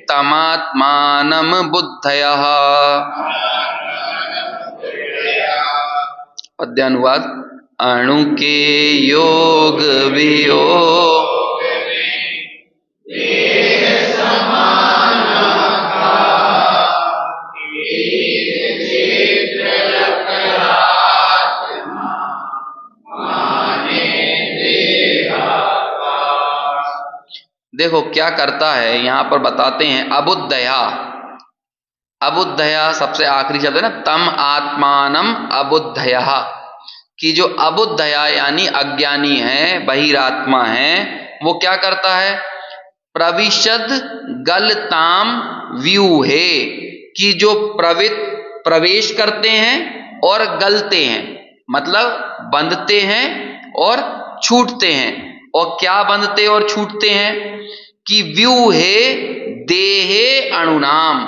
तमात्मानं बुद्धयः। पद्यानुवाद, अणु के योग वियोग देखो क्या करता है यहां पर बताते हैं। अबुद्धया, अबुद्धया सबसे आखिरी शब्द है ना, तम आत्मानम अबुद्धया, कि जो अबुद्धया यानी अज्ञानी है, बहिरात्मा है, वो क्या करता है, प्रविशद गलताम व्यूहे, कि जो प्रवेश करते हैं और गलते हैं, मतलब बंधते हैं और छूटते हैं। और क्या बंधते और छूटते हैं कि व्यूहे देहे अणुनाम,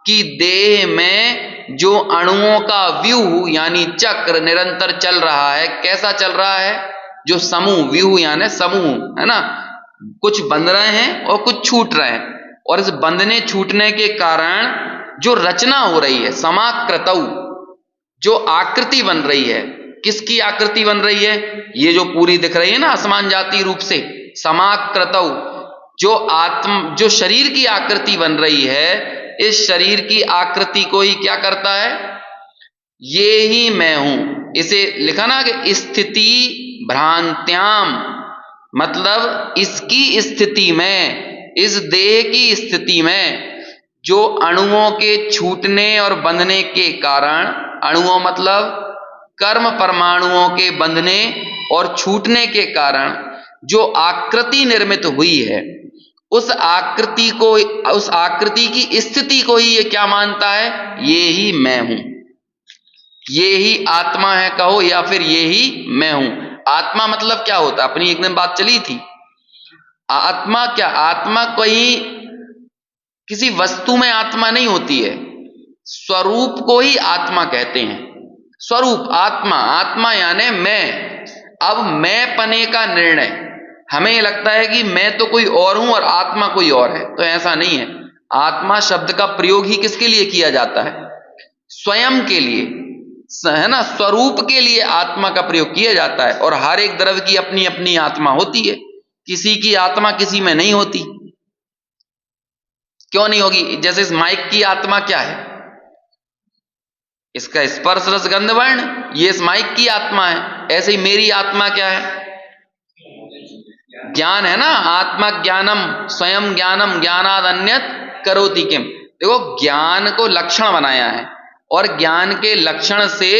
कि देह में जो अणुओं का व्यूह यानी चक्र निरंतर चल रहा है। कैसा चल रहा है? जो समूह, व्यूह यानी समूह, है ना, कुछ बंध रहे हैं और कुछ छूट रहे हैं। और इस बंधने छूटने के कारण जो रचना हो रही है, समाकृतौ, जो आकृति बन रही है, किसकी आकृति बन रही है? ये जो पूरी दिख रही है ना असमान जाति रूप से, समाकृतौ, जो शरीर की आकृति बन रही है, इस शरीर की आकृति को ही क्या करता है? ये ही मैं हूं। इसे लिखा ना कि स्थिति भ्रांत्याम, मतलब इसकी स्थिति में, इस देह की स्थिति में जो अणुओं के छूटने और बंधने के कारण, अणुओं मतलब कर्म परमाणुओं के बंधने और छूटने के कारण जो आकृति निर्मित हुई है, उस आकृति को, उस आकृति की स्थिति को ही ये क्या मानता है? ये ही मैं हूं, ये ही आत्मा है कहो, या फिर ये ही मैं हूं। आत्मा मतलब क्या होता है? अपनी एक दिन बात चली थी। आत्मा क्या? आत्मा कोई किसी वस्तु में आत्मा नहीं होती है, स्वरूप को ही आत्मा कहते हैं। स्वरूप आत्मा, आत्मा यानी मैं। अब मैं पने का निर्णय, हमें लगता है कि मैं तो कोई और हूं और आत्मा कोई और है, तो ऐसा नहीं है। आत्मा शब्द का प्रयोग ही किसके लिए किया जाता है? स्वयं के लिए, है ना, स्वरूप के लिए आत्मा का प्रयोग किया जाता है। और हर एक द्रव्य की अपनी अपनी आत्मा होती है, किसी की आत्मा किसी में नहीं होती। क्यों नहीं होगी? जैसे इस माइक की आत्मा क्या है? इसका स्पर्श रस गंध वर्ण, ये इस माइक की आत्मा है। ऐसे ही मेरी आत्मा क्या है? ज्ञान है ना, आत्मा ज्ञानम स्वयं ज्ञानम ज्ञानाद अन्यत करोति किम। देखो, ज्ञान को लक्षण बनाया है और ज्ञान के लक्षण से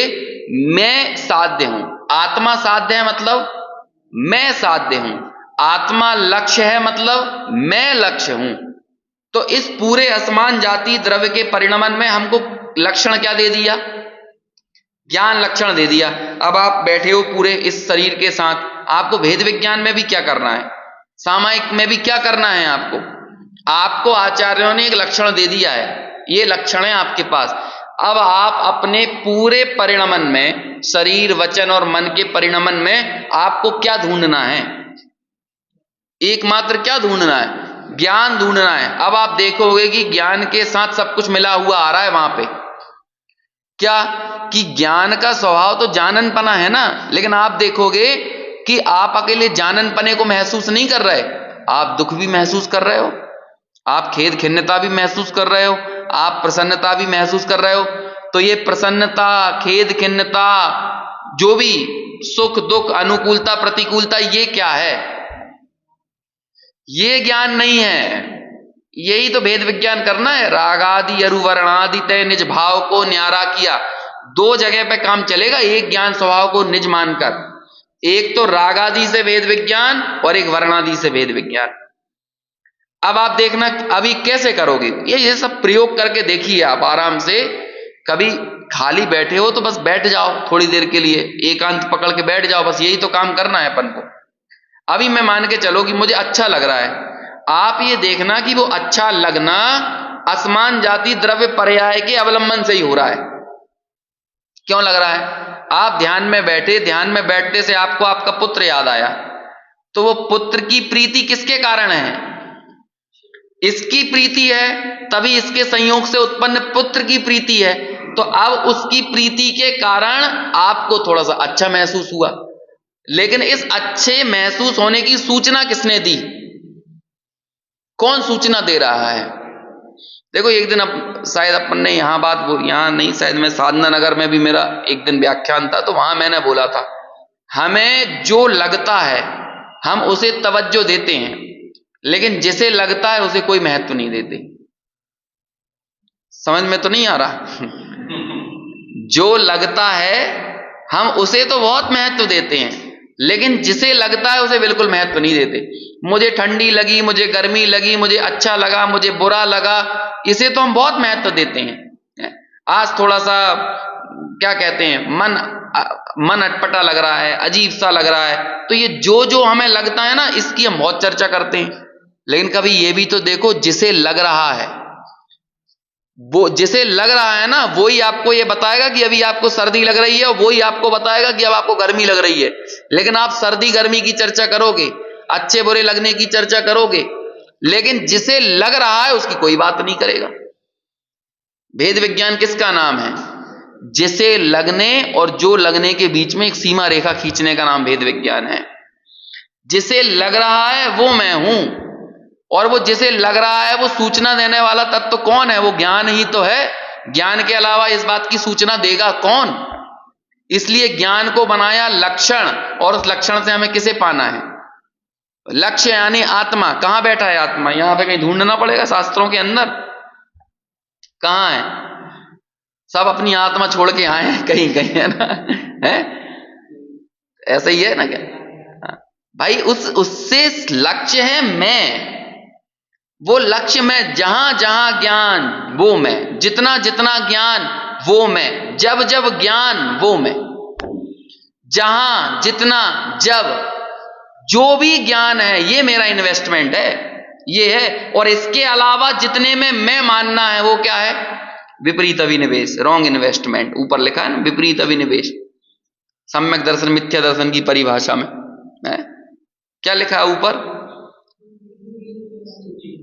मैं साध्य हूं। आत्मा साध्य है मतलब मैं साध्य हूं, आत्मा लक्ष्य है मतलब मैं लक्ष्य हूं। तो इस पूरे असमान जाति द्रव्य के परिणमन में हमको लक्षण क्या दे दिया? ज्ञान लक्षण दे दिया। अब आप बैठे हो पूरे इस शरीर के साथ, आपको भेद विज्ञान में भी क्या करना है, सामायिक में भी क्या करना है? आपको आचार्यों ने एक लक्षण दे दिया है, ये लक्षण है आपके पास। अब आप अपने पूरे परिणमन में, शरीर वचन और मन के परिणमन में आपको क्या ढूंढना है? एकमात्र क्या ढूंढना है? ज्ञान ढूंढना है। अब आप देखोगे कि ज्ञान के साथ सब कुछ मिला हुआ आ रहा है वहां पे। क्या? कि ज्ञान का स्वभाव तो जाननपना है ना, लेकिन आप देखोगे कि आप अकेले जाननपने को महसूस नहीं कर रहे, आप दुख भी महसूस कर रहे हो, आप खेद खिन्नता भी महसूस कर रहे हो, आप प्रसन्नता भी महसूस कर रहे हो। तो ये प्रसन्नता, खेद खिन्नता, जो भी सुख दुख, अनुकूलता प्रतिकूलता, ये क्या है? ये ज्ञान नहीं है। यही तो भेद विज्ञान करना है। रागादि अरुवर्णादि तय निज भाव को न्यारा किया। दो जगह पे काम चलेगा, एक ज्ञान स्वभाव को निज मानकर, एक तो रागादि से भेद विज्ञान और एक वर्णादि से भेद विज्ञान। अब आप देखना अभी कैसे करोगे, ये सब प्रयोग करके देखिए आप आराम से। कभी खाली बैठे हो तो बस बैठ जाओ थोड़ी देर के लिए, एकांत पकड़ के बैठ जाओ, बस यही तो काम करना है अपन को। अभी मैं मान के चलो कि मुझे अच्छा लग रहा है, आप ये देखना कि वो अच्छा लगना असमान जाति द्रव्य पर्याय के अवलंबन से ही हो रहा है। क्यों लग रहा है? आप ध्यान में बैठे, ध्यान में बैठने से आपको आपका पुत्र याद आया, तो वो पुत्र की प्रीति किसके कारण है? इसकी प्रीति है, तभी इसके संयोग से उत्पन्न पुत्र की प्रीति है। तो अब उसकी प्रीति के कारण आपको थोड़ा सा अच्छा महसूस हुआ, लेकिन इस अच्छे महसूस होने की सूचना किसने दी? कौन सूचना दे रहा है? देखो, एक दिन शायद अपन ने यहां यहां नहीं, शायद मैं साधना नगर में भी मेरा एक दिन व्याख्यान था, तो वहां मैंने बोला था, हमें जो लगता है हम उसे तवज्जो देते हैं, लेकिन जिसे लगता है उसे कोई महत्व नहीं देते। समझ में तो नहीं आ रहा? जो लगता है हम उसे तो बहुत महत्व देते हैं, लेकिन जिसे लगता है उसे बिल्कुल महत्व नहीं देते। मुझे ठंडी लगी, मुझे गर्मी लगी, मुझे अच्छा लगा, मुझे बुरा लगा, इसे तो हम बहुत महत्व देते हैं। आज थोड़ा सा क्या कहते हैं, मन मन अटपटा लग रहा है, अजीब सा लग रहा है, तो ये जो जो हमें लगता है ना, इसकी हम बहुत चर्चा करते हैं। लेकिन कभी ये भी तो देखो, जिसे लग रहा है, वो जिसे लग रहा है ना, वही आपको ये बताएगा कि अभी आपको सर्दी लग रही है, और वही आपको बताएगा कि अब आपको गर्मी लग रही है। लेकिन आप सर्दी गर्मी की चर्चा करोगे, अच्छे बुरे लगने की चर्चा करोगे, लेकिन जिसे लग रहा है उसकी कोई बात नहीं करेगा। भेद विज्ञान किसका नाम है? जिसे लगने और जो लगने के बीच में एक सीमा रेखा खींचने का नाम भेद विज्ञान है। जिसे लग रहा है वो मैं हूं, और वो जिसे लग रहा है वो सूचना देने वाला तत्व कौन है? वो ज्ञान ही तो है। ज्ञान के अलावा इस बात की सूचना देगा कौन? इसलिए ज्ञान को बनाया लक्षण, और उस लक्षण से हमें किसे पाना है? लक्ष्य यानी आत्मा। कहां बैठा है आत्मा? यहां पे कहीं ढूंढना पड़ेगा शास्त्रों के अंदर? कहां है? सब अपनी आत्मा छोड़ के आए हैं कहीं कहीं, है ना? है ऐसा ही है ना क्या? भाई उससे लक्ष्य है मैं, वो लक्ष्य मैं, जहां जहां ज्ञान वो मैं, जितना जितना ज्ञान वो मैं, जब जब ज्ञान वो मैं, जहां जितना जब जो भी ज्ञान है, ये मेरा इन्वेस्टमेंट है, ये है। और इसके अलावा जितने में मैं मानना है वो क्या है? विपरीत अभिनिवेश, रॉन्ग इन्वेस्टमेंट। ऊपर लिखा है ना, विपरीत अभिनिवेश। सम्यक दर्शन मिथ्या दर्शन की परिभाषा में है? क्या लिखा है ऊपर?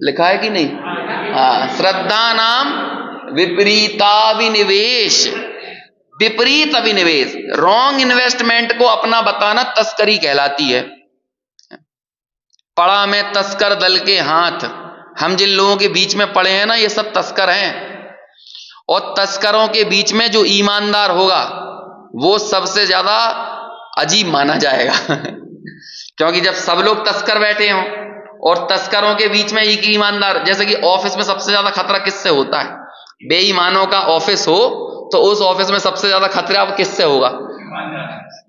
लिखा है कि नहीं? हाँ, श्रद्धा नाम विपरीताभिनिवेश। विपरीत अभिनिवेश, रॉन्ग इन्वेस्टमेंट को अपना बताना तस्करी कहलाती है। पड़ा में तस्कर दल के हाथ। हम जिन लोगों के बीच में पड़े हैं ना, ये सब तस्कर हैं। और तस्करों के बीच में जो ईमानदार होगा वो सबसे ज्यादा अजीब माना जाएगा क्योंकि जब सब लोग तस्कर बैठे हों और तस्करों के बीच में एक ईमानदार, जैसे कि ऑफिस में सबसे ज्यादा खतरा किससे होता है? बेईमानों का ऑफिस हो तो उस ऑफिस में सबसे ज्यादा खतरा अब किससे होगा?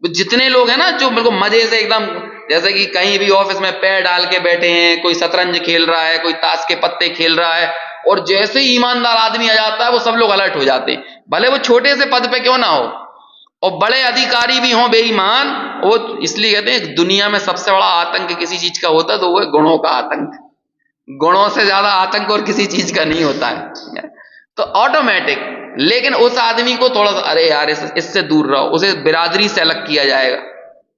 जितने लोग हैं ना जो बिल्कुल मजे से एकदम, जैसे कि कहीं भी ऑफिस में पैर डाल के बैठे हैं, कोई शतरंज खेल रहा है, कोई ताश के पत्ते खेल रहा है, और जैसे ही ईमानदार आदमी आ जाता है वो सब लोग अलर्ट हो जाते हैं, भले वो छोटे से पद पे क्यों ना हो, और बड़े अधिकारी भी हों बेईमान। वो इसलिए कहते हैं दुनिया में सबसे बड़ा आतंक किसी चीज का होता है तो वो है गुणों का आतंक। गुणों से ज्यादा आतंक और किसी चीज का नहीं होता है, तो ऑटोमेटिक। लेकिन उस आदमी को थोड़ा सा, अरे यार इससे दूर रहो, उसे बिरादरी से अलग किया जाएगा।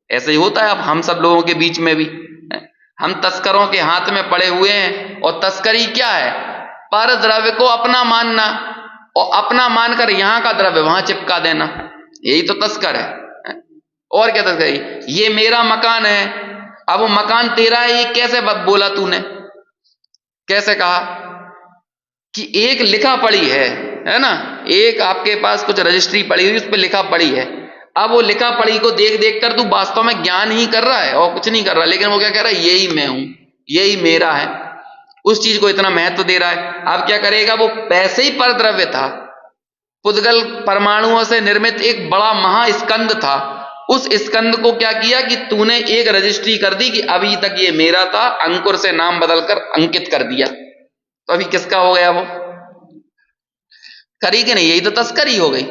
ऐसे ही होता है अब हम सब लोगों के बीच में भी। हम तस्करों के हाथ में पड़े हुए हैं, और तस्करी क्या है? पर द्रव्य को अपना मानना, और अपना मानकर यहां का द्रव्य वहां चिपका देना, यही तो तस्कर है। और क्या तस्करी? ये मेरा मकान है, अब वो मकान तेरा है, ये कैसे बोला तूने? कैसे कहा? कि एक लिखा पड़ी है ना, एक आपके पास कुछ रजिस्ट्री पड़ी हुई, उस पर लिखा पड़ी है। अब वो लिखा पड़ी को देख देख कर तू वास्तव में ज्ञान ही कर रहा है और कुछ नहीं कर रहा, लेकिन वो क्या कह रहा है? यही मैं हूं, यही मेरा है। उस चीज को इतना महत्व दे रहा है। अब क्या करेगा? वो पैसे ही पर द्रव्य था, पुद्गल परमाणुओं से निर्मित एक बड़ा महास्कंद था। उस स्कंद को क्या किया कि तूने एक रजिस्ट्री कर दी कि अभी तक ये मेरा था, अंकुर से नाम बदलकर अंकित कर दिया, तो अभी किसका हो गया? वो करी कि नहीं? यही तो तस्करी हो गई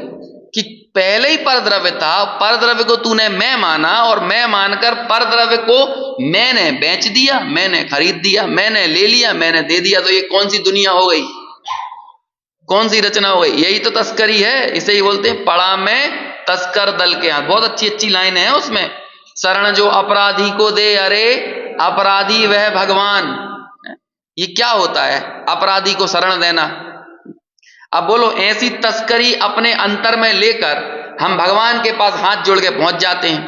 कि पहले ही परद्रव्य था, परद्रव्य को तूने मैं माना, और मैं मानकर परद्रव्य को मैंने बेच दिया, मैंने खरीद दिया, मैंने ले लिया, मैंने दे दिया। तो ये कौन सी दुनिया हो गई? कौन सी रचना हो गई? यही तो तस्करी है। इसे ही बोलते हैं पड़ा में तस्कर दल के हाथ। बहुत अच्छी अच्छी लाइन है उसमें। शरण जो अपराधी को दे, अरे अपराधी वह भगवान। ये क्या होता है अपराधी को शरण देना? अब बोलो, ऐसी तस्करी अपने अंतर में लेकर हम भगवान के पास हाथ जोड़ के पहुंच जाते हैं।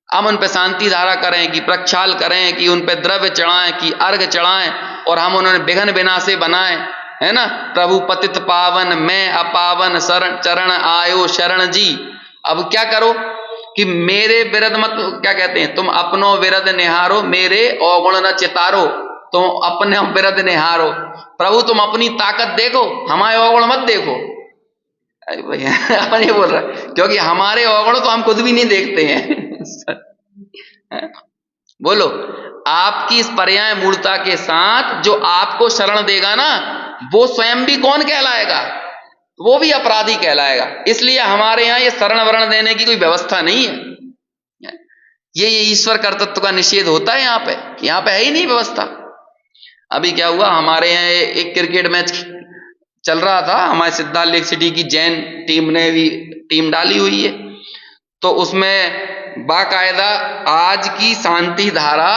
हम उन पे शांति धारा करें, कि प्रक्षाल करें, कि उन पे द्रव्य चढ़ाएं, कि अर्घ चढ़ाएं, और हम उन्होंने विघ्न विनाशे बनाए, है ना? प्रभु पतित पावन, मैं अपावन, चरण आयो शरण जी। अब क्या करो कि मेरे विरध मत, क्या कहते हैं, तुम अपनो विरध निहारो, मेरे अवगुण न चितारो। तुम अपने विरध निहारो, प्रभु तुम अपनी ताकत देखो, हमारे अवगुण मत देखो। अरे भैया अपन ये बोल रहा है, क्योंकि हमारे अवगुण तो हम खुद भी नहीं देखते हैं बोलो, आपकी इस पर्याय मूर्ता के साथ जो आपको शरण देगा ना, वो स्वयं भी कौन कहलाएगा? वो भी अपराधी कहलाएगा। इसलिए हमारे यहाँ ये शरण वरण देने की कोई व्यवस्था नहीं है। ये ईश्वर कर्तृत्व का निषेध होता है यहाँ पे है ही नहीं व्यवस्था। अभी क्या हुआ, हमारे यहाँ एक क्रिकेट मैच चल रहा था, हमारे सिद्धार्थ लेक सिटी की जैन टीम ने भी टीम डाली हुई है, तो उसमें बाकायदा आज की शांति धारा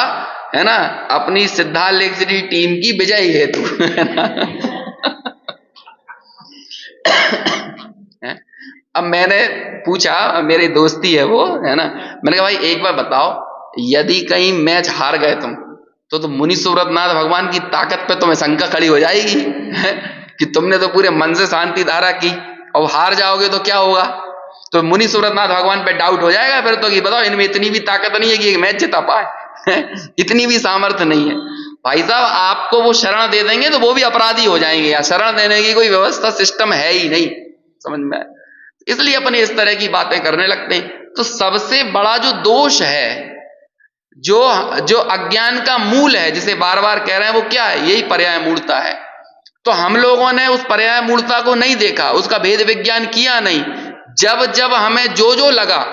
है ना अपनी सिद्धार्थ लेक सिटी टीम की विजयी हेतु है ना। अब मैंने पूछा, मेरी दोस्ती है वो है ना, मैंने कहा भाई एक बार बताओ, यदि कहीं मैच हार गए तुम तो मुनि सुव्रतनाथ भगवान की ताकत पे तुम्हें शंका खड़ी हो जाएगी कि तुमने तो पूरे मन से शांति धारा की और हार जाओगे तो क्या होगा। तो मुनि सुव्रतनाथ भगवान पे डाउट हो जाएगा फिर तो कि बताओ इनमें इतनी भी ताकत नहीं है कि एक मैच जिता पाए इतनी भी सामर्थ्य नहीं है। भाई साहब आपको वो शरण दे देंगे तो वो भी अपराधी हो जाएंगे, या शरण देने की कोई व्यवस्था सिस्टम है ही नहीं, समझ में। इसलिए अपने इस तरह की बातें करने लगते हैं। तो सबसे बड़ा जो दोष है, जो अज्ञान का मूल है, जिसे बार बार कह रहे हैं, वो क्या है, यही पर्याय मूलता है। तो हम लोगों ने उस पर्याय मूलता को नहीं देखा, उसका भेद विज्ञान किया नहीं। जब जब हमें जो लगा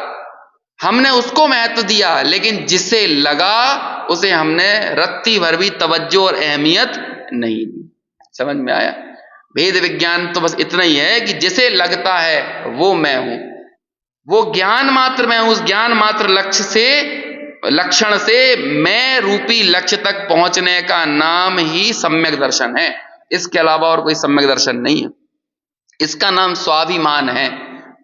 हमने उसको महत्व दिया, लेकिन जिसे लगा उसे हमने रत्ती भर भी तवज्जो और अहमियत नहीं दी। समझ में आया। भेद विज्ञान तो बस इतना ही है कि जिसे लगता है वो मैं हूं, वो ज्ञान मात्र मैं हूं। उस ज्ञान मात्र लक्षण से मैं रूपी लक्ष्य तक पहुंचने का नाम ही सम्यक दर्शन है। इसके अलावा और कोई सम्यक दर्शन नहीं है। इसका नाम स्वाभिमान है।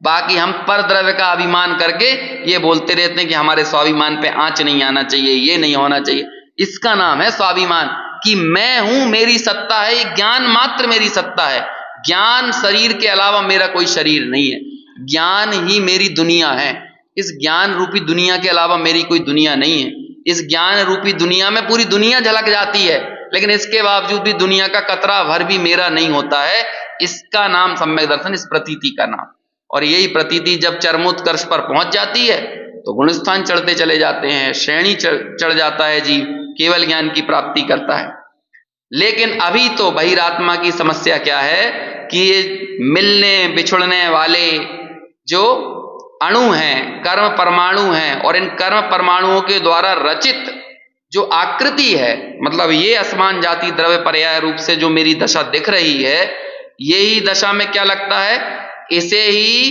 बाकी हम पर द्रव्य का अभिमान करके ये बोलते रहते हैं कि हमारे स्वाभिमान पे आंच नहीं आना चाहिए, ये नहीं होना चाहिए। इसका नाम है स्वाभिमान, कि मैं हूं, मेरी सत्ता है, ज्ञान मात्र मेरी सत्ता है। ज्ञान शरीर के अलावा मेरा कोई शरीर नहीं है, ज्ञान ही मेरी दुनिया है। इस ज्ञान रूपी दुनिया के अलावा मेरी कोई दुनिया नहीं है। इस ज्ञान रूपी दुनिया में पूरी दुनिया झलक जाती है, लेकिन इसके बावजूद भी दुनिया का कतरा भर भी मेरा नहीं होता है। इसका नाम सम्यक दर्शन, इस प्रतीति का नाम। और यही प्रतीति जब चरमोत्कर्ष पर पहुंच जाती है तो गुणस्थान चढ़ते चले जाते हैं, श्रेणी चढ़ जाता है जीव, केवल ज्ञान की प्राप्ति करता है। लेकिन अभी तो बहिरात्मा की समस्या क्या है कि ये मिलने बिछुड़ने वाले जो अणु हैं, कर्म परमाणु हैं, और इन कर्म परमाणुओं के द्वारा रचित जो आकृति है, मतलब ये असमान जाति द्रव्य पर्याय रूप से जो मेरी दशा दिख रही है, यही दशा में क्या लगता है, इसे ही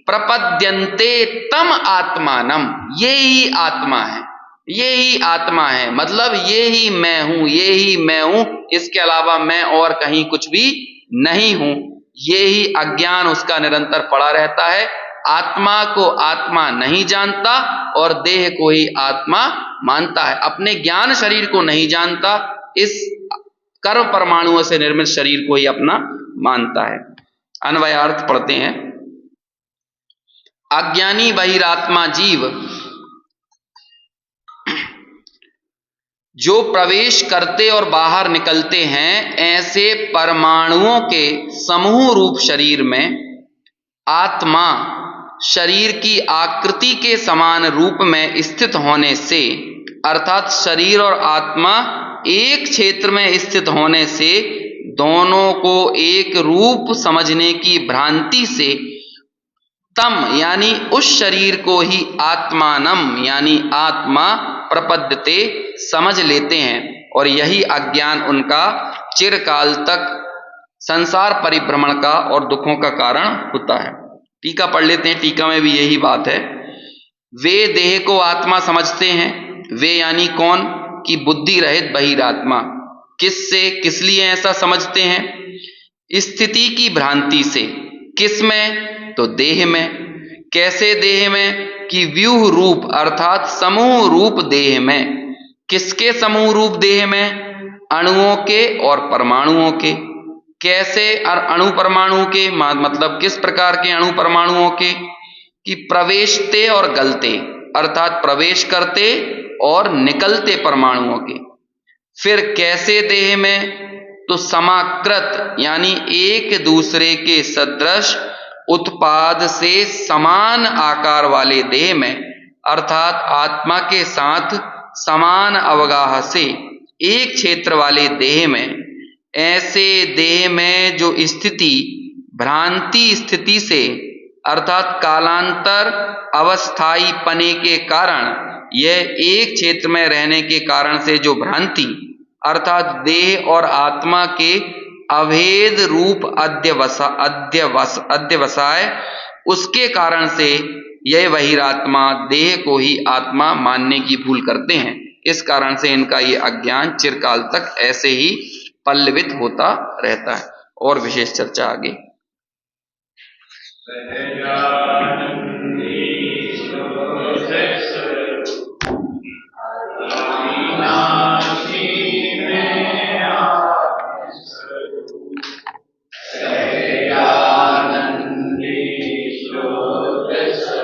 प्रपद्यन्ते तम आत्मानम, ये ही आत्मा है, ये ही आत्मा है, मतलब ये ही मैं हूं, ये ही मैं हूं, इसके अलावा मैं और कहीं कुछ भी नहीं हूं। ये ही अज्ञान उसका निरंतर पड़ा रहता है। आत्मा को आत्मा नहीं जानता और देह को ही आत्मा मानता है। अपने ज्ञान शरीर को नहीं जानता, इस कर्म परमाणुओं से निर्मित शरीर को ही अपना मानता है। अन्वयार्थ पढ़ते हैं। अज्ञानी बहिरात्मा जीव जो प्रवेश करते और बाहर निकलते हैं, ऐसे परमाणुओं के समूह रूप शरीर में आत्मा शरीर की आकृति के समान रूप में स्थित होने से, अर्थात शरीर और आत्मा एक क्षेत्र में स्थित होने से, दोनों को एक रूप समझने की भ्रांति से तम यानी उस शरीर को ही आत्मानम यानी आत्मा प्रपद्यते समझ लेते हैं। और यही अज्ञान उनका चिरकाल तक संसार परिभ्रमण का और दुखों का कारण होता है। टीका पढ़ लेते हैं, टीका में भी यही बात है। वे देह को आत्मा समझते हैं, वे यानी कौन, कि बुद्धि रहित बहिरात्मा। किससे, किस लिए ऐसा समझते हैं, स्थिति की भ्रांति से। किस में, तो देह में। कैसे देह में, कि व्यूह रूप अर्थात समूह रूप देह में। किसके समूह रूप देह में, अणुओं के और परमाणुओं के। कैसे अणु परमाणु के, मतलब किस प्रकार के अणु परमाणुओं के, कि प्रवेशते और गलते अर्थात प्रवेश करते और निकलते परमाणुओं के। फिर कैसे देह में, तो समाकृत यानी एक दूसरे के सदृश उत्पाद से समान आकार वाले देह में, अर्थात आत्मा के साथ समान अवगाह से एक क्षेत्र वाले देह में। ऐसे देह में जो स्थिति भ्रांति स्थिति से अर्थात कालांतर अवस्थाई पने के कारण, यह एक क्षेत्र में रहने के कारण से जो भ्रांति अर्थात देह और आत्मा के अभेद रूप अध्यवसाय, उसके कारण से यह बहिरात्मा देह को ही आत्मा मानने की भूल करते हैं। इस कारण से इनका ये अज्ञान चिरकाल तक ऐसे ही पल्लवित होता रहता है। और विशेष चर्चा आगे।